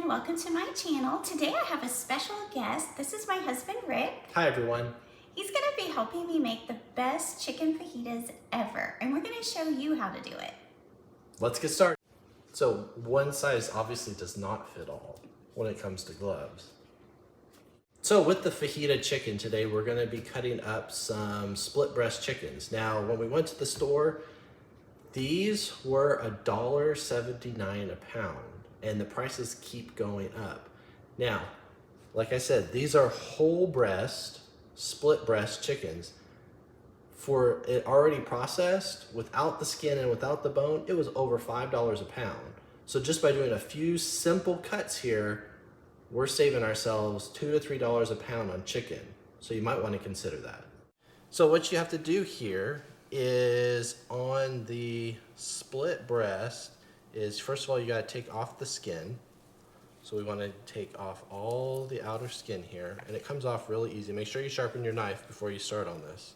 everyone, welcome to my channel. Today I have a special guest. This is my husband Rick. Hi everyone. He's going to be helping me make the best chicken fajitas ever, and we're going to show you how to do it. Let's get started. So one size obviously does not fit all when it comes to gloves. So with the fajita chicken today, we're going to be cutting up some split breast chickens. Now when we went to the store, these were $1.79 a pound, and the prices keep going up. Now, like I said, these are whole breast, split breast chickens. For it already processed, without the skin and without the bone, it was over $5 a pound. So just by doing a few simple cuts here, we're saving ourselves $2 to $3 a pound on chicken. So you might want to consider that. So what you have to do here is on the split breast is, first of all, you got to take off the skin. So we want to take off all the outer skin here, and it comes off really easy. Make sure you sharpen your knife before you start on this.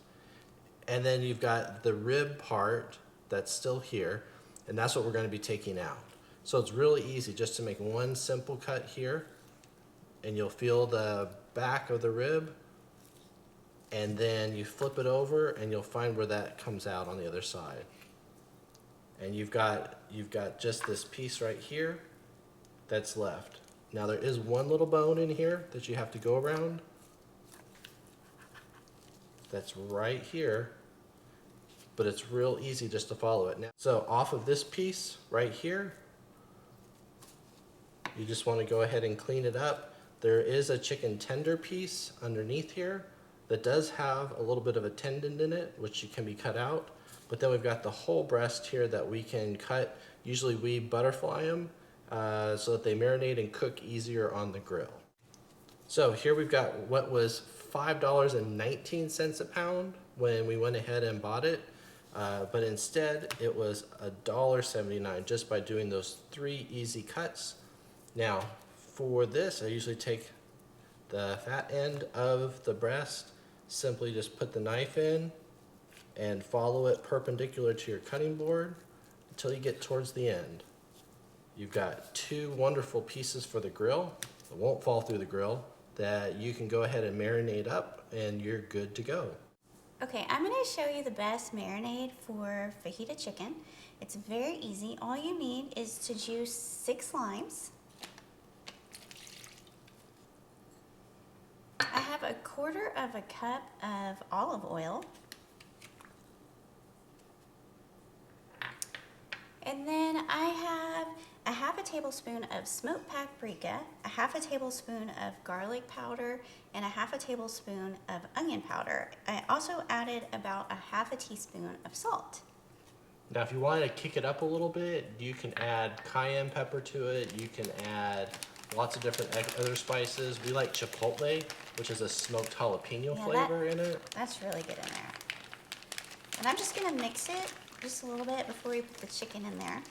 And then you've got the rib part that's still here, and that's what we're going to be taking out. So it's really easy just to make one simple cut here, and you'll feel the back of the rib, and then you flip it over and you'll find where that comes out on the other side. And you've got just this piece right here that's left. Now there is one little bone in here that you have to go around. That's right here, but it's real easy just to follow it. Now, so off of this piece right here, you just want to go ahead and clean it up. There is a chicken tender piece underneath here that does have a little bit of a tendon in it, which can be cut out. But then we've got the whole breast here that we can cut. Usually we butterfly them so that they marinate and cook easier on the grill. So here we've got what was $5.19 a pound when we went ahead and bought it. But instead it was $1.79 just by doing those 3 easy cuts. Now for this, I usually take the fat end of the breast, simply just put the knife in and follow it perpendicular to your cutting board until you get towards the end. You've got 2 wonderful pieces for the grill. It won't fall through the grill, that you can go ahead and marinate up and you're good to go. Okay, I'm going to show you the best marinade for fajita chicken. It's very easy. All you need is to juice 6 limes. I have 1/4 cup of olive oil. And then I have a 1/2 tablespoon of smoked paprika, a 1/2 tablespoon of garlic powder, and a 1/2 tablespoon of onion powder. I also added about a 1/2 teaspoon of salt. Now if you want to kick it up a little bit, you can add cayenne pepper to it. You can add lots of different other spices. We like chipotle, which is a smoked jalapeno flavor in it. That's really good in there. And I'm just going to mix it just a little bit before we put the chicken in there.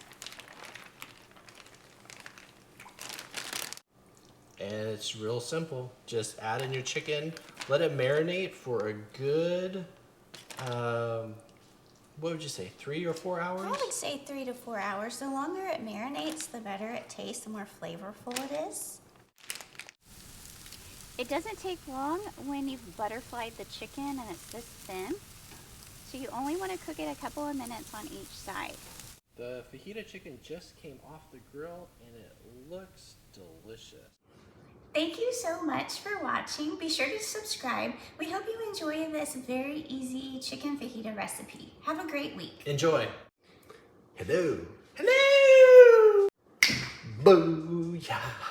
And it's real simple. Just add in your chicken, let it marinate for a good, what would you say, 3 or 4 hours? I would say 3 to 4 hours. The longer it marinates, the better it tastes, the more flavorful it is. It doesn't take long when you've butterflied the chicken and it's this thin. So you only want to cook it a couple of minutes on each side. The fajita chicken just came off the grill and it looks delicious. Thank you so much for watching. Be sure to subscribe. We hope you enjoy this very easy chicken fajita recipe. Have a great week. Enjoy. Hello. Hello. Booyah.